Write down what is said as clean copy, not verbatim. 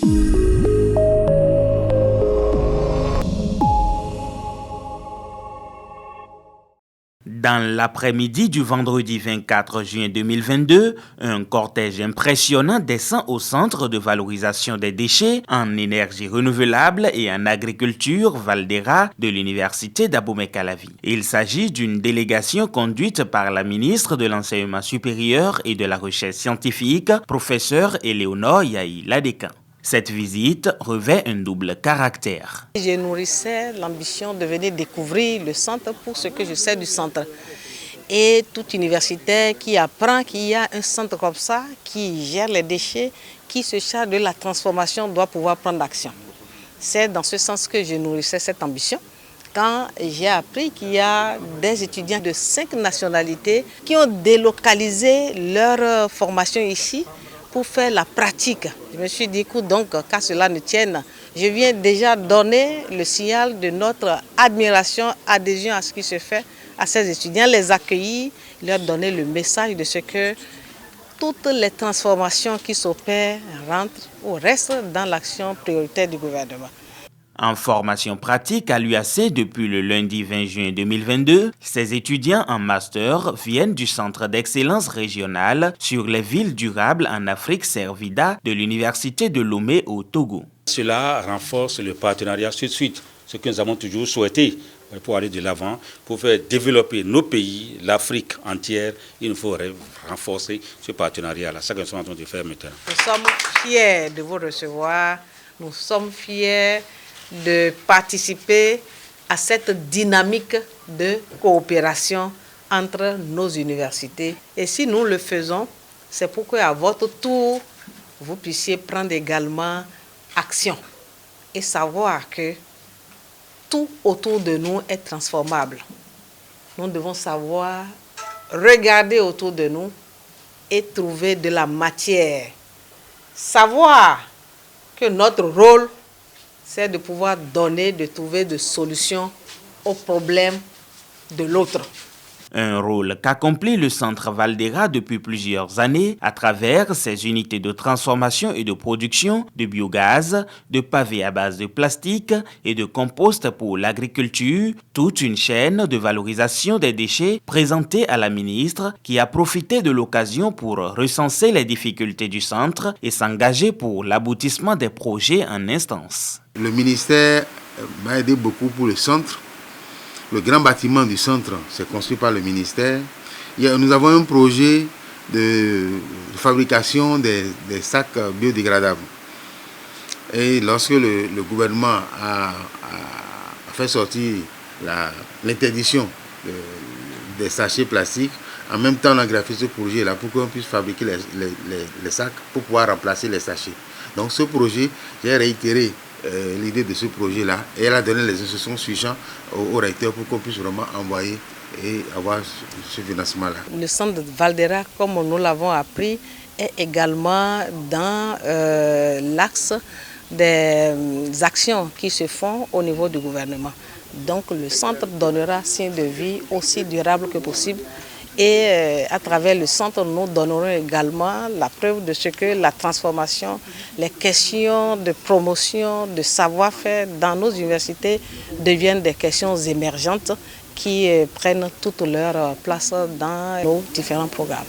Dans l'après-midi du vendredi 24 juin 2022, un cortège impressionnant descend au centre de valorisation des déchets en énergie renouvelable et en agriculture Valdera de l'université d'Abomey-Calavi. Il s'agit d'une délégation conduite par la ministre de l'Enseignement supérieur et de la Recherche scientifique, professeure Éléonore Yahi Ladékan. Cette visite revêt un double caractère. Je nourrissais l'ambition de venir découvrir le centre pour ce que je sais du centre. Et tout universitaire qui apprend qu'il y a un centre comme ça, qui gère les déchets, qui se charge de la transformation, doit pouvoir prendre action. C'est dans ce sens que je nourrissais cette ambition. Quand j'ai appris qu'il y a des étudiants de 5 nationalités qui ont délocalisé leur formation ici, pour faire la pratique. Je me suis dit, écoute, donc, qu'à cela ne tienne, je viens déjà donner le signal de notre admiration, adhésion à ce qui se fait à ces étudiants, les accueillir, leur donner le message de ce que toutes les transformations qui s'opèrent rentrent ou restent dans l'action prioritaire du gouvernement. En formation pratique à l'UAC depuis le lundi 20 juin 2022, ces étudiants en master viennent du Centre d'excellence régionale sur les villes durables en Afrique Servida de l'Université de Lomé au Togo. Cela renforce le partenariat tout de suite, ce que nous avons toujours souhaité pour aller de l'avant, pour faire développer nos pays, l'Afrique entière. Il nous faut renforcer ce partenariat-là. C'est ce que nous sommes en train de faire maintenant. Nous sommes fiers de vous recevoir, nous sommes fiers de participer à cette dynamique de coopération entre nos universités. Et si nous le faisons, c'est pour qu'à votre tour, vous puissiez prendre également action et savoir que tout autour de nous est transformable. Nous devons savoir regarder autour de nous et trouver de la matière. Savoir que notre rôle, c'est de pouvoir donner, de trouver des solutions aux problèmes de l'autre. Un rôle qu'accomplit le Centre Valdera depuis plusieurs années à travers ses unités de transformation et de production de biogaz, de pavés à base de plastique et de compost pour l'agriculture, toute une chaîne de valorisation des déchets présentée à la ministre qui a profité de l'occasion pour recenser les difficultés du centre et s'engager pour l'aboutissement des projets en instance. Le ministère m'a aidé beaucoup pour le centre. Le grand bâtiment du centre, c'est construit par le ministère. Nous avons un projet de fabrication des sacs biodégradables. Et lorsque le gouvernement a fait sortir l'interdiction des sachets plastiques, en même temps on a graphié ce projet-là pour qu'on puisse fabriquer les sacs pour pouvoir remplacer les sachets. Donc ce projet, j'ai réitéré l'idée de ce projet-là et elle a donné les instructions suivantes au recteur pour qu'on puisse vraiment envoyer et avoir ce financement-là. Le centre de Valdera, comme nous l'avons appris, est également dans l'axe des actions qui se font au niveau du gouvernement. Donc le centre donnera signe de vie aussi durable que possible. Et à travers le centre, nous donnerons également la preuve de ce que la transformation, les questions de promotion, de savoir-faire dans nos universités deviennent des questions émergentes qui prennent toute leur place dans nos différents programmes.